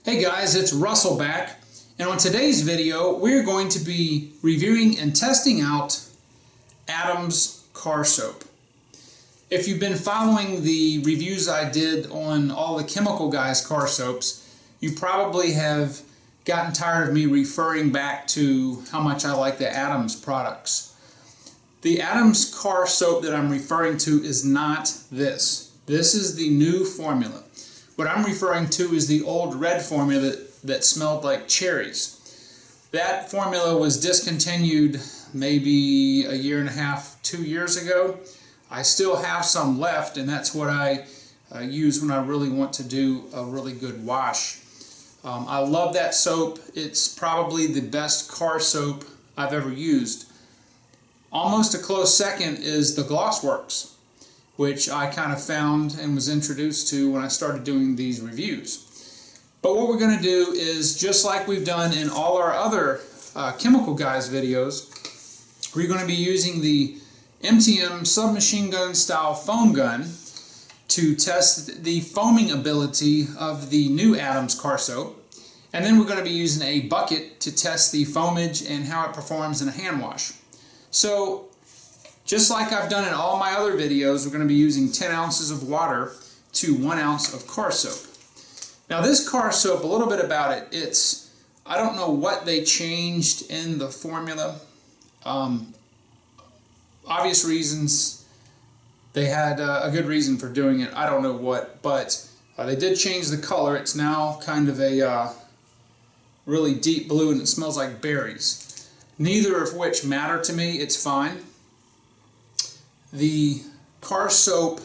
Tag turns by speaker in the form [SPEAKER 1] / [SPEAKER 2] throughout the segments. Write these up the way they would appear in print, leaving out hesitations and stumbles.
[SPEAKER 1] Hey guys, it's Russell back, and on today's video we're going to be reviewing and testing out Adams car soap. If you've been following the reviews I did on all the Chemical Guys car soaps, you probably have gotten tired of me referring back to how much I like the Adams products. The Adams car soap that I'm referring to is not this. This is the new formula. What I'm referring to is the old red formula that smelled like cherries. That formula was discontinued maybe a year and a half, 2 years ago. I still have some left, and that's what I use when I really want to do a really good wash. I love that soap. It's probably the best car soap I've ever used. Almost a close second is the Glossworks, which I kind of found and was introduced to when I started doing these reviews. But what we're going to do is, just like we've done in all our other Chemical Guys videos, we're going to be using the MTM Submachine gun style foam gun to test the foaming ability of the new Adams car soap. And then we're going to be using a bucket to test the foamage and how it performs in a hand wash. So, just like I've done in all my other videos, we're going to be using 10 ounces of water to 1 ounce of car soap. Now this car soap, a little bit about it, I don't know what they changed in the formula. Obvious reasons. They had a good reason for doing it. I don't know what, but they did change the color. It's now kind of a really deep blue, and it smells like berries. Neither of which matter to me. It's fine. The car soap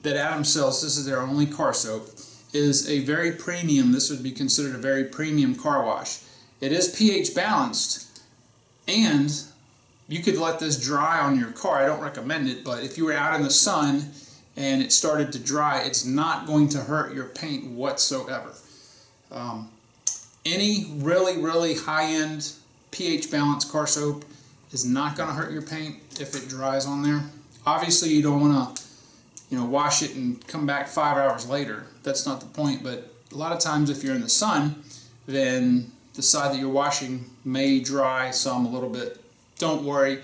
[SPEAKER 1] that Adams sells, this is their only car soap, is a very premium, this would be considered a very premium car wash. It is pH balanced, and you could let this dry on your car. I don't recommend it, but if you were out in the sun and it started to dry, it's not going to hurt your paint whatsoever. Any really high-end pH balanced car soap is not going to hurt your paint if it dries on there. Obviously you don't want to wash it and come back 5 hours later. That's not the point, but a lot of times if you're in the sun, then the side that you're washing may dry some a little bit. Don't worry.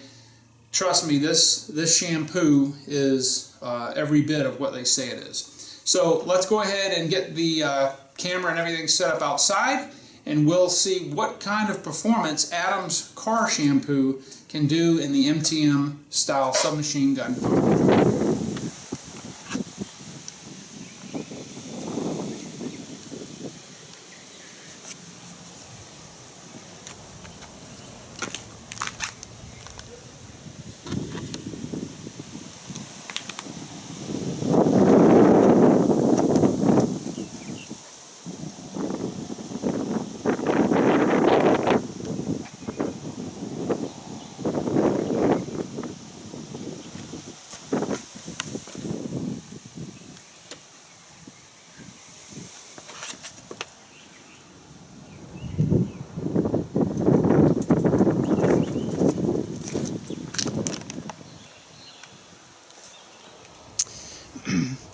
[SPEAKER 1] Trust me, this shampoo is every bit of what they say it is. So let's go ahead and get the camera and everything set up outside, and we'll see what kind of performance Adams car shampoo can do in the MTM style submachine gun foam.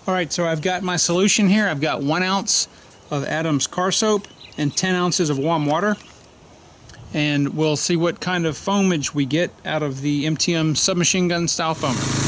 [SPEAKER 1] Alright, so I've got my solution here. I've got 1 ounce of Adams car soap and 10 ounces of warm water. And we'll see what kind of foamage we get out of the MTM submachine gun style foamer.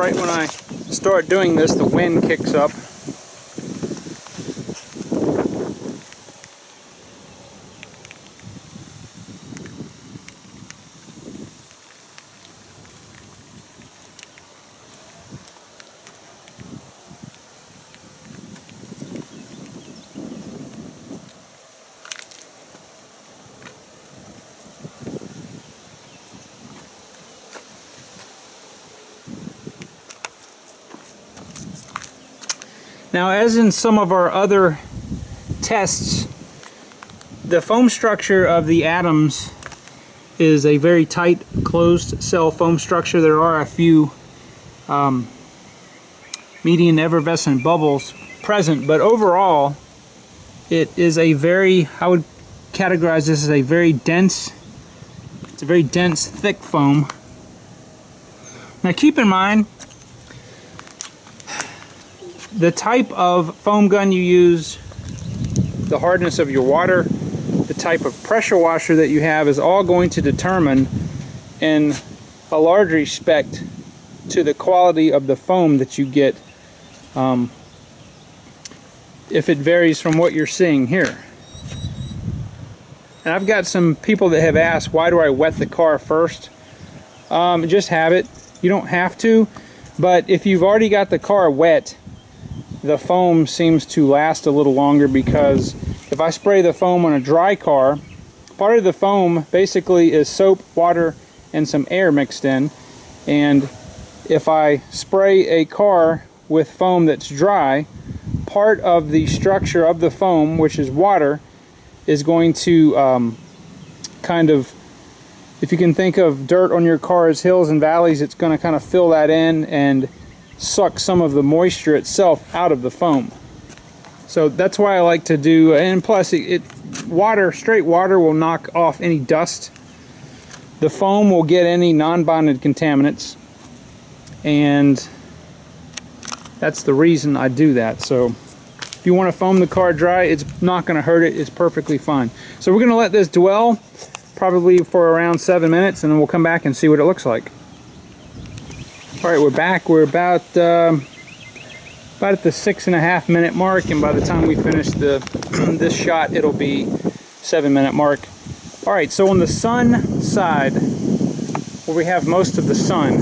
[SPEAKER 1] right when I start doing this, the wind kicks up. Now, as in some of our other tests, the foam structure of the Adams is a very tight closed cell foam structure. There are a few median effervescent bubbles present, but overall it is a very, I would categorize this as a very dense, it's a very dense, thick foam. Now keep in mind, the type of foam gun you use, the hardness of your water, the type of pressure washer that you have is all going to determine in a large respect to the quality of the foam that you get, if it varies from what you're seeing here. And I've got some people that have asked, why do I wet the car first? Just have it. You don't have to, but if you've already got the car wet, the foam seems to last a little longer, because if I spray the foam on a dry car, part of the foam basically is soap, water, and some air mixed in. And if I spray a car with foam that's dry, part of the structure of the foam, which is water, is going to kind of, if you can think of dirt on your car as hills and valleys, it's going to kind of fill that in and suck some of the moisture itself out of the foam. So that's why I like to do, and plus straight water will knock off any dust. The foam will get any non-bonded contaminants, and that's the reason I do that. So if you want to foam the car dry, it's not going to hurt it. It's perfectly fine. So we're going to let this dwell probably for around 7 minutes, and then we'll come back and see what it looks like. Alright, we're back. We're about at the 6.5 minute mark, and by the time we finish this shot, it'll be 7 minute mark. Alright, so on the sun side, where we have most of the sun,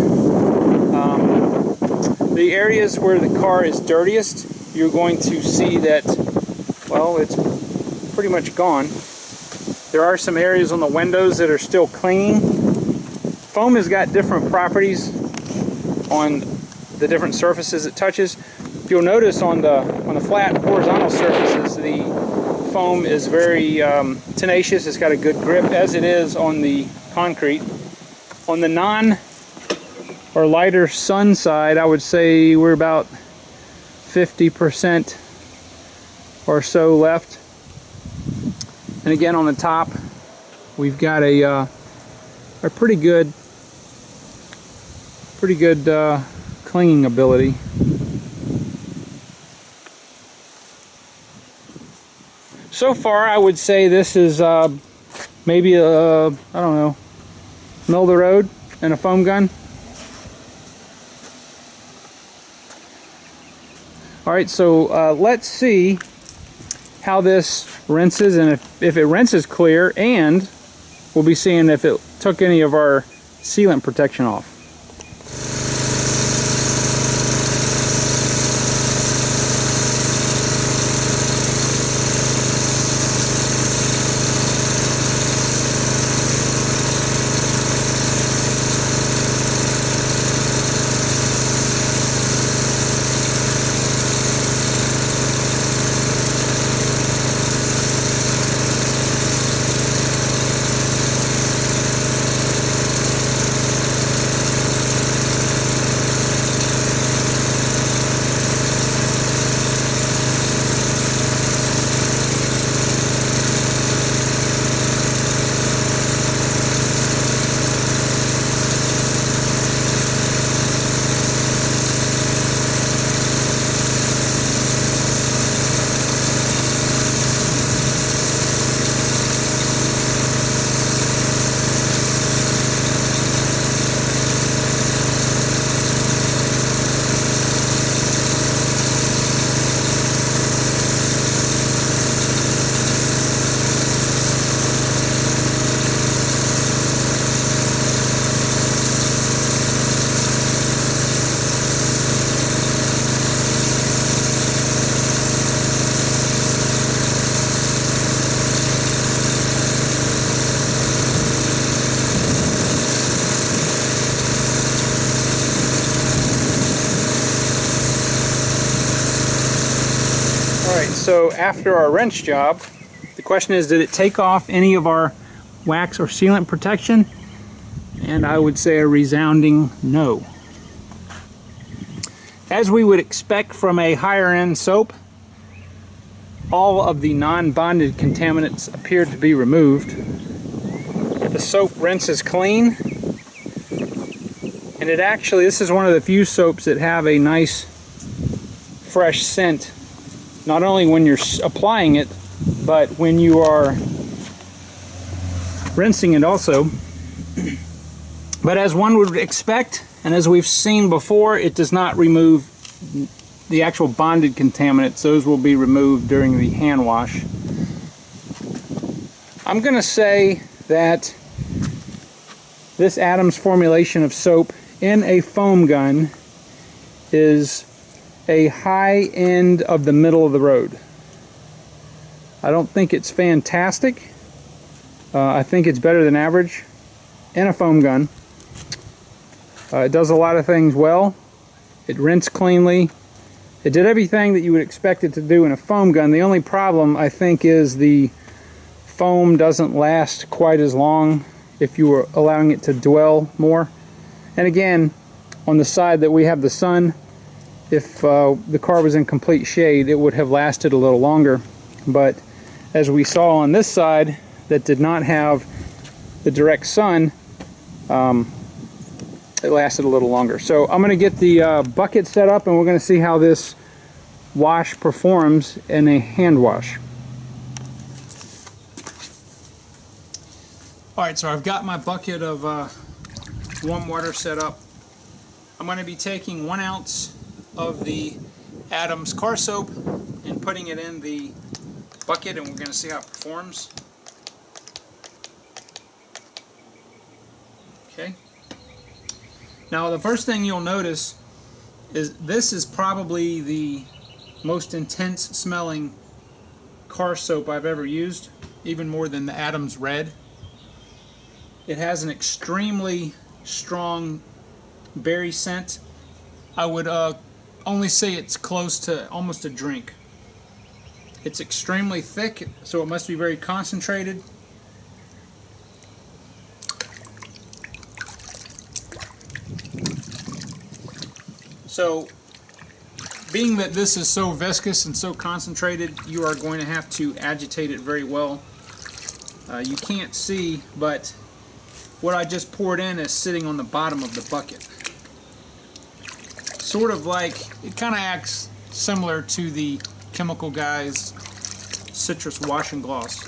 [SPEAKER 1] the areas where the car is dirtiest, you're going to see that, well, it's pretty much gone. There are some areas on the windows that are still clinging. Foam has got different properties on the different surfaces it touches. If you'll notice on the flat horizontal surfaces, the foam is very tenacious. It's got a good grip, as it is on the concrete. On the non or lighter sun side, I would say we're about 50% or so left. And again, on the top, we've got a pretty good clinging ability. So far, I would say this is maybe I don't know, middle of the road and a foam gun. All right, so let's see how this rinses, and if it rinses clear, and we'll be seeing if it took any of our sealant protection off. so after our rinse job, the question is, did it take off any of our wax or sealant protection? And I would say a resounding no. As we would expect from a higher end soap, all of the non-bonded contaminants appeared to be removed. The soap rinses clean, and it actually, this is one of the few soaps that have a nice fresh scent, not only when you're applying it, but when you are rinsing it also. But as one would expect, and as we've seen before, it does not remove the actual bonded contaminants. Those will be removed during the hand wash. I'm going to say that this Adams formulation of soap in a foam gun is a high end of the middle of the road. I don't think it's fantastic. I think it's better than average in a foam gun. It does a lot of things well. It rinsed cleanly. It did everything that you would expect it to do in a foam gun. The only problem, I think, is the foam doesn't last quite as long if you were allowing it to dwell more. And again, on the side that we have the sun, if the car was in complete shade, it would have lasted a little longer. But as we saw on this side that did not have the direct sun, it lasted a little longer. So I'm going to get the bucket set up, and we're going to see how this wash performs in a hand wash. Alright, so I've got my bucket of warm water set up. I'm going to be taking 1 ounce of the Adams car soap and putting it in the bucket, and we're going to see how it performs. Okay. Now the first thing you'll notice is this is probably the most intense smelling car soap I've ever used, even more than the Adams Red. It has an extremely strong berry scent. I would only say it's close to almost a drink. It's extremely thick, so it must be very concentrated. So, being that this is so viscous and so concentrated, you are going to have to agitate it very well. You can't see, but what I just poured in is sitting on the bottom of the bucket. Sort of like, it kind of acts similar to the Chemical Guys Citrus Wash and Gloss.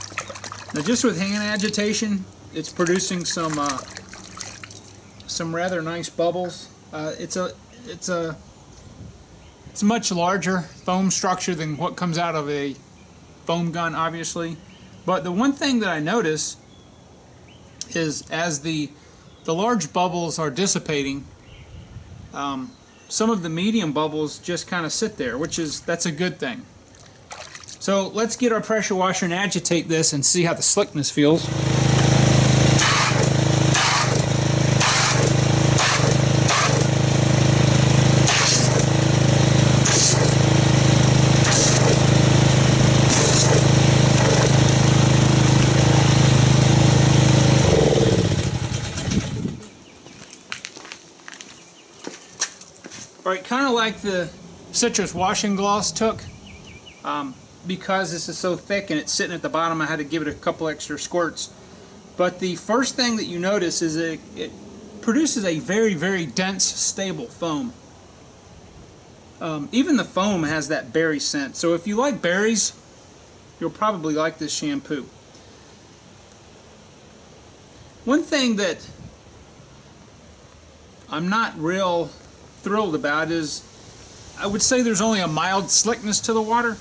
[SPEAKER 1] Now just with hand agitation, it's producing some rather nice bubbles. It's a much larger foam structure than what comes out of a foam gun, obviously. But the one thing that I notice is as the large bubbles are dissipating, some of the medium bubbles just kind of sit there, that's a good thing. So let's get our pressure washer and agitate this and see how the slickness feels. Alright, kind of like the Citrus Wash and Gloss took, because this is so thick and it's sitting at the bottom, I had to give it a couple extra squirts. But the first thing that you notice is it produces a very, very dense, stable foam. Even the foam has that berry scent. So if you like berries, you'll probably like this shampoo. One thing that I'm not real thrilled about is, I would say there's only a mild slickness to the water.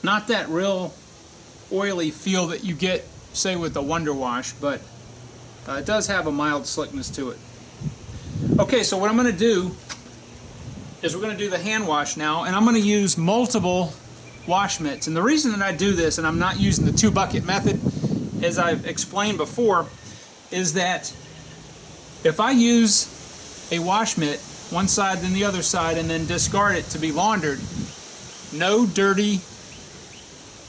[SPEAKER 1] Not that real oily feel that you get, say, with the Wonder Wash, but it does have a mild slickness to it. Okay, so what I'm going to do is we're going to do the hand wash now, and I'm going to use multiple wash mitts. And the reason that I do this, and I'm not using the 2-bucket method, as I've explained before, is that if I use a wash mitt one side then the other side, and then discard it to be laundered, no dirty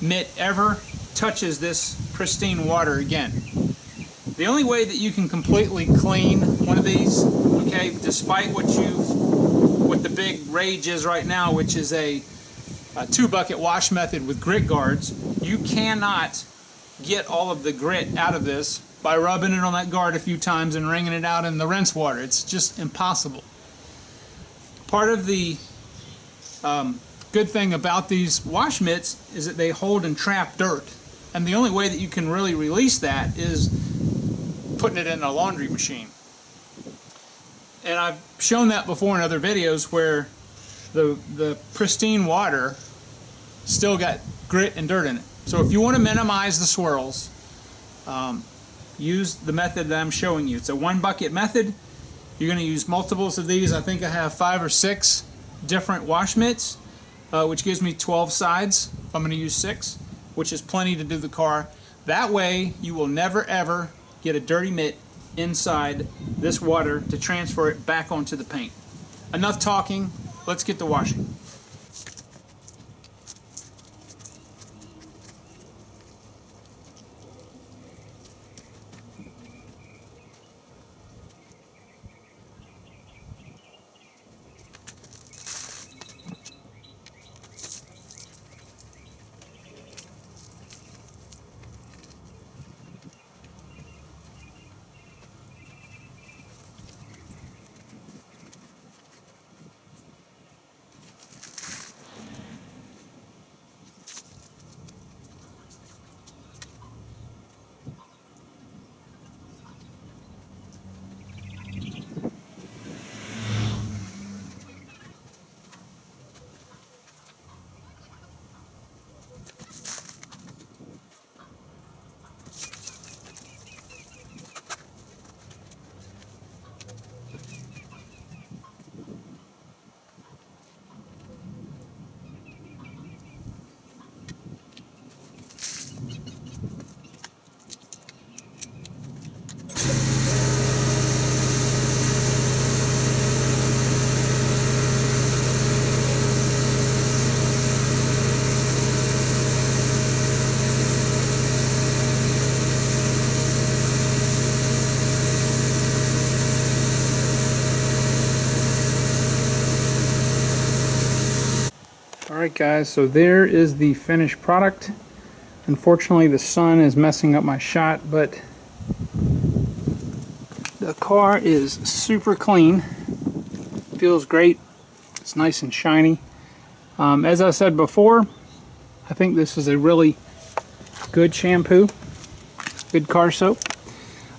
[SPEAKER 1] mitt ever touches this pristine water again. The only way that you can completely clean one of these, okay, despite what the big rage is right now, which is a 2-bucket wash method with grit guards, you cannot get all of the grit out of this by rubbing it on that guard a few times and wringing it out in the rinse water. It's just impossible. Part of the good thing about these wash mitts is that they hold and trap dirt, and the only way that you can really release that is putting it in a laundry machine. And I've shown that before in other videos where the pristine water still got grit and dirt in it. So if you want to minimize the swirls, use the method that I'm showing you. It's a 1-bucket method. You're going to use multiples of these. I think I have 5 or 6 different wash mitts, which gives me 12 sides if I'm going to use 6, which is plenty to do the car. That way you will never ever get a dirty mitt inside this water to transfer it back onto the paint. Enough talking, let's get to washing. Alright guys, so there is the finished product. Unfortunately the sun is messing up my shot, but the car is super clean. Feels great. It's nice and shiny. As I said before, I think this is a really good shampoo, good car soap.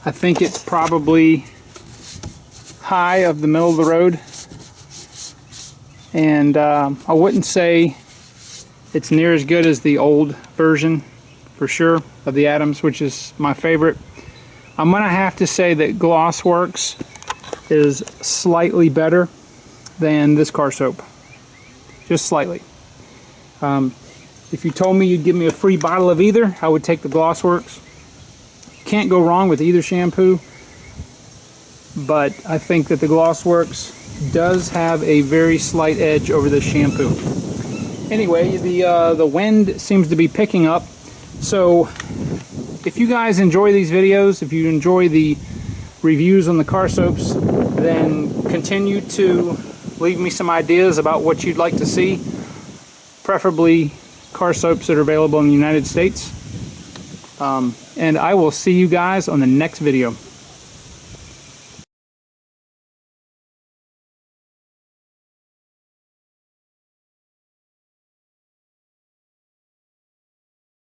[SPEAKER 1] I think it's probably high of the middle of the road. And I wouldn't say it's near as good as the old version, for sure, of the Adams, which is my favorite. I'm going to have to say that Glossworks is slightly better than this car soap. Just slightly. If you told me you'd give me a free bottle of either, I would take the Glossworks. Can't go wrong with either shampoo, but I think that the Glossworks does have a very slight edge over the shampoo. Anyway, the wind seems to be picking up, so if you guys enjoy these videos, if you enjoy the reviews on the car soaps, then continue to leave me some ideas about what you'd like to see, preferably car soaps that are available in the United States. And I will see you guys on the next video.